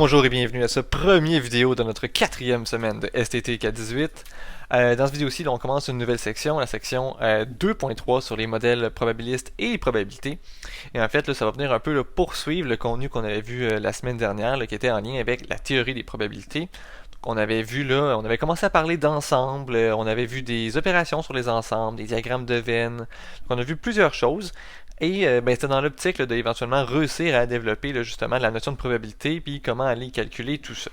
Bonjour et bienvenue à ce premier vidéo de notre quatrième semaine de STT 418. Dans cette vidéo-ci, on commence une nouvelle section, la section 2.3 sur les modèles probabilistes et les probabilités. Et en fait, là, ça va venir un peu poursuivre le contenu qu'on avait vu la semaine dernière, là, qui était en lien avec la théorie des probabilités. Donc, on avait vu là, on avait commencé à parler d'ensemble, on avait vu des opérations sur les ensembles, des diagrammes de Venn. Donc, on a vu plusieurs choses. Et c'était dans l'optique d'éventuellement réussir à développer là, justement la notion de probabilité puis comment aller calculer tout ça.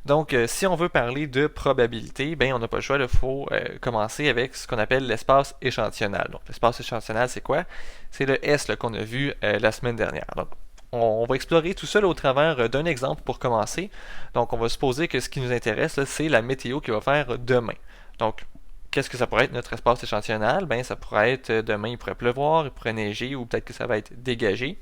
Donc, si on veut parler de probabilité, ben on n'a pas le choix, il faut commencer avec ce qu'on appelle l'espace échantillonnal. Donc, l'espace échantillonnal, c'est quoi? C'est le S qu'on a vu la semaine dernière. Donc, on va explorer tout ça là, au travers d'un exemple pour commencer. Donc, on va supposer que ce qui nous intéresse, c'est la météo qui va faire demain. Donc, qu'est-ce que ça pourrait être notre espace échantillonnal? Ben, ça pourrait être demain, il pourrait pleuvoir, il pourrait neiger, ou peut-être que ça va être dégagé.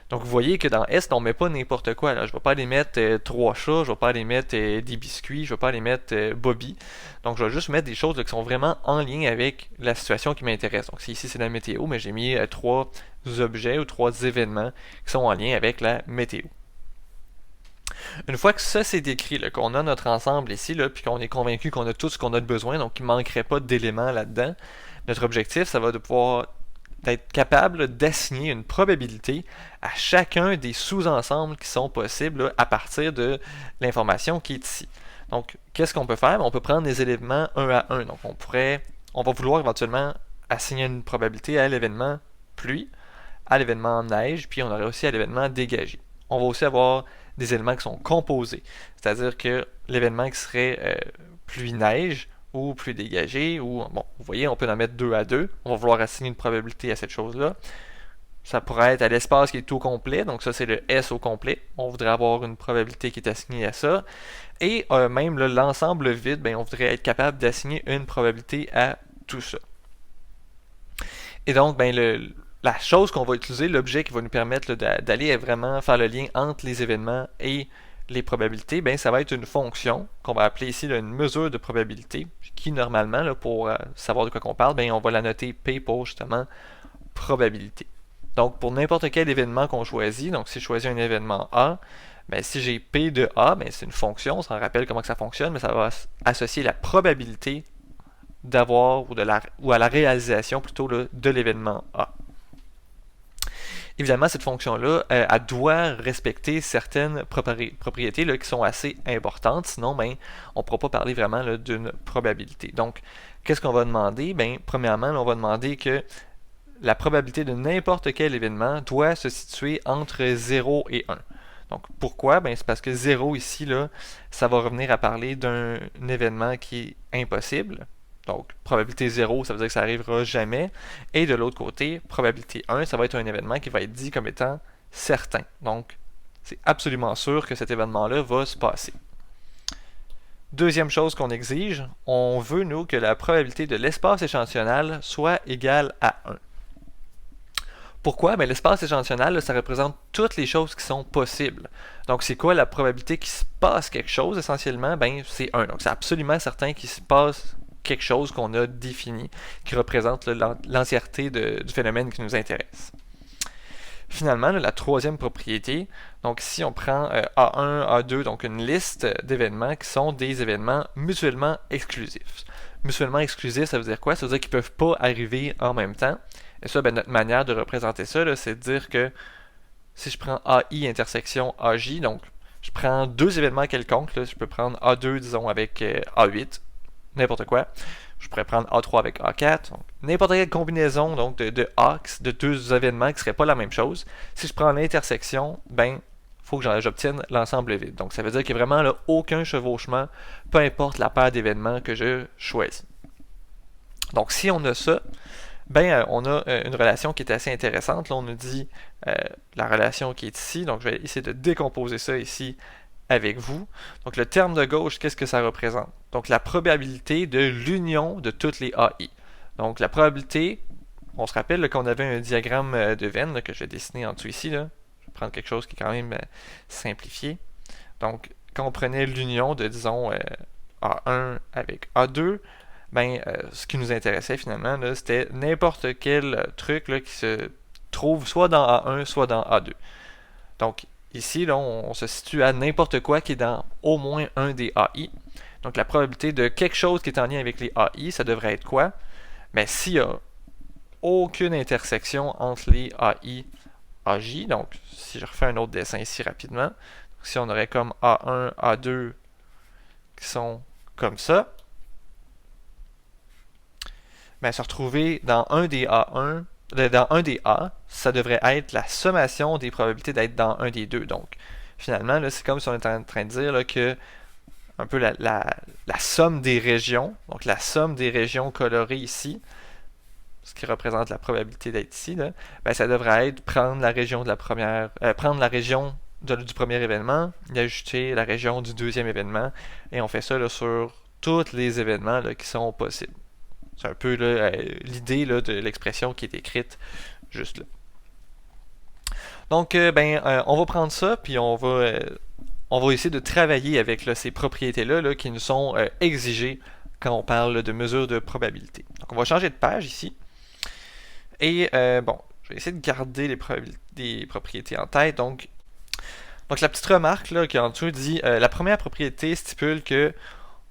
Donc, vous voyez que dans S, on ne met pas n'importe quoi. Là. Je ne vais pas aller mettre 3 chats, je ne vais pas aller mettre des biscuits, je ne vais pas aller mettre Bobby. Donc, je vais juste mettre des choses là, qui sont vraiment en lien avec la situation qui m'intéresse. Donc, ici, c'est la météo, mais j'ai mis 3 objets ou 3 événements qui sont en lien avec la météo. Une fois que ça c'est décrit, qu'on a notre ensemble ici, là, puis qu'on est convaincu qu'on a tout ce qu'on a de besoin, donc il ne manquerait pas d'éléments là-dedans, notre objectif, ça va de pouvoir d'être capable d'assigner une probabilité à chacun des sous-ensembles qui sont possibles là, à partir de l'information qui est ici. Donc, qu'est-ce qu'on peut faire? On peut prendre des éléments un à un. Donc, on va vouloir éventuellement assigner une probabilité à l'événement pluie, à l'événement neige, puis on aurait aussi à l'événement dégagé. On va aussi avoir des éléments qui sont composés, c'est-à-dire que l'événement qui serait pluie-neige ou pluie dégagée, ou bon, vous voyez, on peut en mettre 2 à 2. On va vouloir assigner une probabilité à cette chose-là. Ça pourrait être à l'espace qui est au complet, donc ça c'est le S au complet. On voudrait avoir une probabilité qui est assignée à ça. Et même l'ensemble vide, ben, on voudrait être capable d'assigner une probabilité à tout ça. Et donc, ben, la chose qu'on va utiliser, l'objet qui va nous permettre d'aller vraiment faire le lien entre les événements et les probabilités, ben, ça va être une fonction qu'on va appeler ici là, une mesure de probabilité, qui normalement, là, pour savoir de quoi qu'on parle, ben, on va la noter P pour justement probabilité. Donc, pour n'importe quel événement qu'on choisit, donc si je choisis un événement A, ben, si j'ai P de A, ben, c'est une fonction, on s'en rappelle comment que ça fonctionne, mais ça va associer la probabilité d'avoir ou à la réalisation plutôt là, de l'événement A. Évidemment, cette fonction-là, elle doit respecter certaines propriétés là, qui sont assez importantes, sinon ben, on ne pourra pas parler vraiment d'une probabilité. Donc, qu'est-ce qu'on va demander? Ben, premièrement, là, on va demander que la probabilité de n'importe quel événement doit se situer entre 0 et 1. Donc, pourquoi? Ben, c'est parce que 0 ici, là, ça va revenir à parler d'un événement qui est impossible. Donc, probabilité 0, ça veut dire que ça n'arrivera jamais. Et de l'autre côté, probabilité 1, ça va être un événement qui va être dit comme étant certain. Donc, c'est absolument sûr que cet événement-là va se passer. Deuxième chose qu'on exige, on veut, nous, que la probabilité de l'espace échantillonnal soit égale à 1. Pourquoi? Ben, l'espace échantillonnal, là, ça représente toutes les choses qui sont possibles. Donc, c'est quoi la probabilité qu'il se passe quelque chose, essentiellement? Ben, c'est 1. Donc, c'est absolument certain qu'il se passe quelque chose qu'on a défini, qui représente l'entièreté du phénomène qui nous intéresse. Finalement, la troisième propriété, donc ici on prend A1, A2, donc une liste d'événements qui sont des événements mutuellement exclusifs. Mutuellement exclusifs, ça veut dire quoi? Ça veut dire qu'ils ne peuvent pas arriver en même temps. Et ça, ben, notre manière de représenter ça, c'est de dire que si je prends AI intersection AJ, donc je prends deux événements quelconques, là, je peux prendre A2, disons, avec A8, n'importe quoi. Je pourrais prendre A3 avec A4. N'importe quelle combinaison donc, de A, de deux événements qui ne seraient pas la même chose. Si je prends l'intersection, ben, il faut que j'obtienne l'ensemble vide. Donc, ça veut dire qu'il n'y a vraiment là, aucun chevauchement, peu importe la paire d'événements que je choisis. Donc, si on a ça, ben, on a une relation qui est assez intéressante. Là, on nous dit la relation qui est ici. Donc, je vais essayer de décomposer ça ici avec vous. Donc, le terme de gauche, qu'est-ce que ça représente? Donc, la probabilité de l'union de toutes les AI. Donc, la probabilité, on se rappelle qu'on avait un diagramme de Venn là, que je vais dessiner en dessous ici. Là. Je vais prendre quelque chose qui est quand même simplifié. Donc, quand on prenait l'union de, disons, A1 avec A2, ben, ce qui nous intéressait finalement, c'était n'importe quel truc là, qui se trouve soit dans A1, soit dans A2. Donc, ici, là, on se situe à n'importe quoi qui est dans au moins un des AI. Donc la probabilité de quelque chose qui est en lien avec les AI, ça devrait être quoi? Mais s'il n'y a aucune intersection entre les AI AJ, donc si je refais un autre dessin ici rapidement, si on aurait comme A1, A2 qui sont comme ça, ben, se retrouver dans un des A1, dans un des A, ça devrait être la sommation des probabilités d'être dans un des deux. Donc, finalement, là, c'est comme si on était en train de dire là, que un peu la somme des régions, donc la somme des régions colorées ici, ce qui représente la probabilité d'être ici, là, ben, ça devrait être prendre la région de la première, prendre la région du premier événement, y ajouter la région du deuxième événement, et on fait ça là, sur tous les événements là, qui sont possibles. C'est un peu l'idée de l'expression qui est écrite juste là. Donc, on va prendre ça, puis on va essayer de travailler avec là, ces propriétés-là là, qui nous sont exigées quand on parle de mesures de probabilité. Donc, on va changer de page ici. Et bon, je vais essayer de garder les propriétés en tête. Donc la petite remarque là, qui est en dessous dit la première propriété stipule que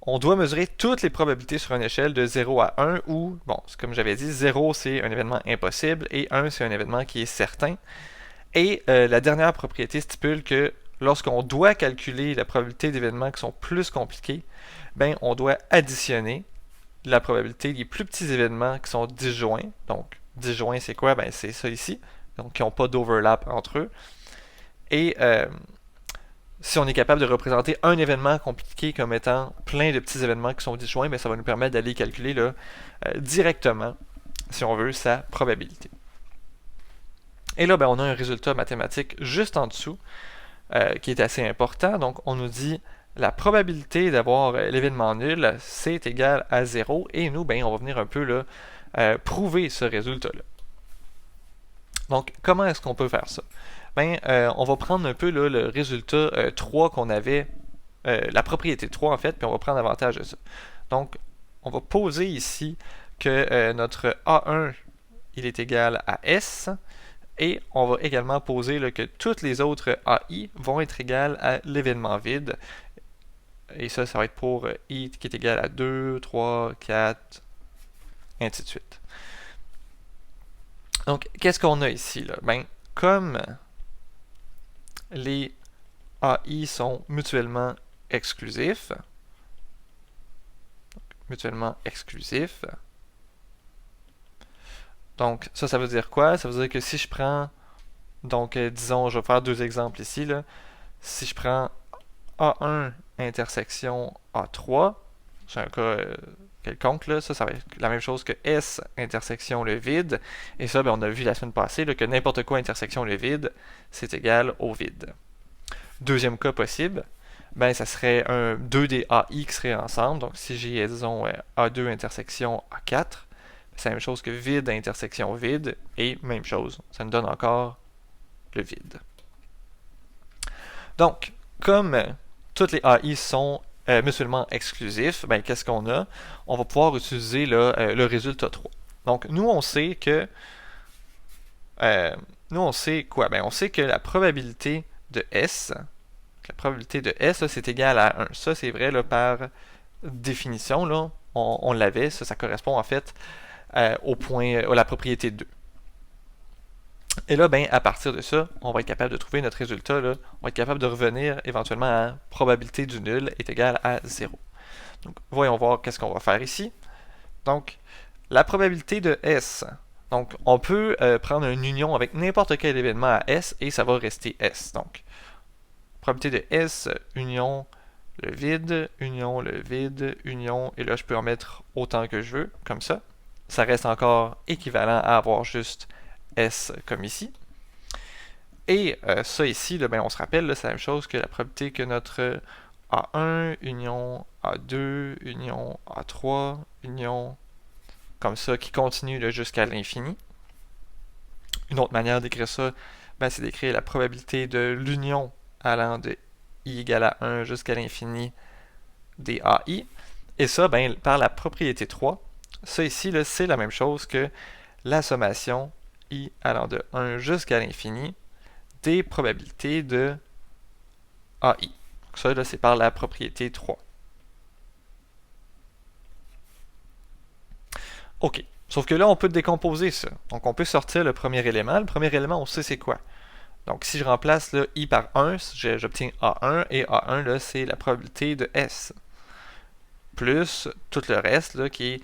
on doit mesurer toutes les probabilités sur une échelle de 0 à 1 où, bon, comme j'avais dit, 0 c'est un événement impossible et 1 c'est un événement qui est certain. Et la dernière propriété stipule que lorsqu'on doit calculer la probabilité d'événements qui sont plus compliqués, ben, on doit additionner la probabilité des plus petits événements qui sont disjoints. Donc, disjoints, c'est quoi? Ben, c'est ça ici. Donc, qui n'ont pas d'overlap entre eux. Et si on est capable de représenter un événement compliqué comme étant plein de petits événements qui sont disjoints, ben, ça va nous permettre d'aller calculer là, directement, si on veut, sa probabilité. Et là, ben, on a un résultat mathématique juste en dessous qui est assez important. Donc, on nous dit la probabilité d'avoir l'événement nul, c'est égal à 0. Et nous, ben, on va venir un peu là, prouver ce résultat-là. Donc, comment est-ce qu'on peut faire ça? Ben, on va prendre un peu là, le résultat 3 qu'on avait, la propriété 3 en fait, puis on va prendre avantage de ça. Donc, on va poser ici que notre A1, il est égal à S, et on va également poser là, que toutes les autres AI vont être égales à l'événement vide. Et ça va être pour I qui est égal à 2, 3, 4, ainsi de suite. Donc, qu'est-ce qu'on a ici? Là? Ben, comme les AI sont mutuellement exclusifs, donc ça veut dire quoi? Ça veut dire que si je prends, donc disons, je vais faire deux exemples ici, là. Si je prends A1 intersection A3, c'est un cas quelconque, là, ça va être la même chose que S intersection le vide, et ça, ben, on a vu la semaine passée là, que n'importe quoi intersection le vide, c'est égal au vide. Deuxième cas possible, ben, ça serait un 2 des AI qui seraient ensemble, donc si j'ai, disons, A2 intersection A4, c'est la même chose que vide intersection vide, et même chose, ça nous donne encore le vide. Donc, comme toutes les AI sont mutuellement exclusifs, ben, qu'est-ce qu'on a? On va pouvoir utiliser là, le résultat 3. Donc, nous, on sait que... on sait quoi? Ben, on sait que la probabilité de S, c'est égal à 1. Ça, c'est vrai là, par définition. Là, on l'avait. Ça correspond en fait au point, à la propriété 2. Et là, ben, à partir de ça, on va être capable de trouver notre résultat. Là. On va être capable de revenir éventuellement à probabilité du nul est égale à 0. Donc, voyons voir qu'est-ce qu'on va faire ici. Donc, la probabilité de S. Donc, on peut prendre une union avec n'importe quel événement à S et ça va rester S. Donc, probabilité de S, union, le vide, union, et là, je peux en mettre autant que je veux, comme ça. Ça reste encore équivalent à avoir juste S comme ici. Et ça ici, là, ben, on se rappelle, c'est la même chose que la probabilité que notre A1, union, A2, union, A3, union, comme ça, qui continue jusqu'à l'infini. Une autre manière d'écrire ça, ben, c'est d'écrire la probabilité de l'union allant de I égale à 1 jusqu'à l'infini des AI. Et ça, ben, par la propriété 3, ça ici, c'est la même chose que la sommation I allant de 1 jusqu'à l'infini des probabilités de AI. Donc ça, là, c'est par la propriété 3. OK. Sauf que là, on peut décomposer ça. Donc, on peut sortir le premier élément. Le premier élément, on sait c'est quoi. Donc, si je remplace là, I par 1, j'obtiens A1, et A1, là, c'est la probabilité de S. Plus tout le reste, là, qui est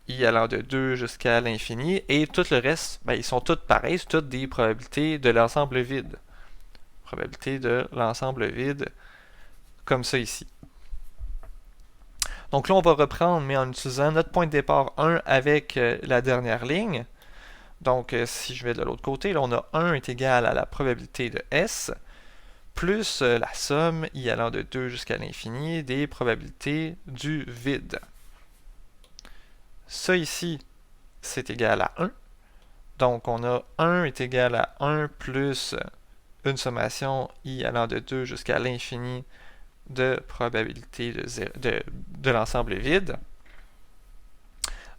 I allant de 2 jusqu'à l'infini, et tout le reste, ben, ils sont tous pareils, c'est toutes des probabilités de l'ensemble vide. Probabilité de l'ensemble vide, comme ça ici. Donc là, on va reprendre, mais en utilisant notre point de départ 1 avec la dernière ligne. Donc, si je vais de l'autre côté, là, on a 1 est égal à la probabilité de S, plus la somme, I allant de 2 jusqu'à l'infini, des probabilités du vide. Ça ici, c'est égal à 1. Donc, on a 1 est égal à 1 plus une sommation I allant de 2 jusqu'à l'infini de probabilité de l'ensemble vide.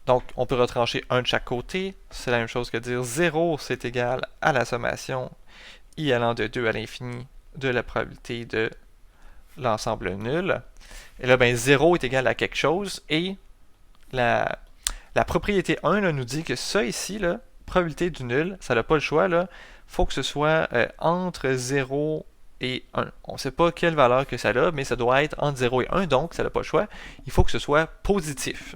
Donc, on peut retrancher 1 de chaque côté. C'est la même chose que dire 0, c'est égal à la sommation I allant de 2 à l'infini de la probabilité de l'ensemble nul. Et là, ben, 0 est égal à quelque chose. Et la propriété 1 là, nous dit que ça ici, là, probabilité du nul, ça n'a pas le choix. Il faut que ce soit entre 0 et 1. On ne sait pas quelle valeur que ça a, mais ça doit être entre 0 et 1, donc ça n'a pas le choix. Il faut que ce soit positif.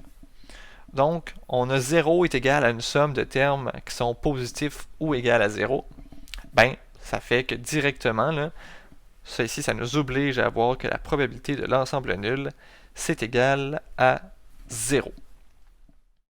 Donc, on a 0 est égal à une somme de termes qui sont positifs ou égal à 0. Ben, ça fait que directement, là, ça ici, ça nous oblige à voir que la probabilité de l'ensemble nul, c'est égal à 0.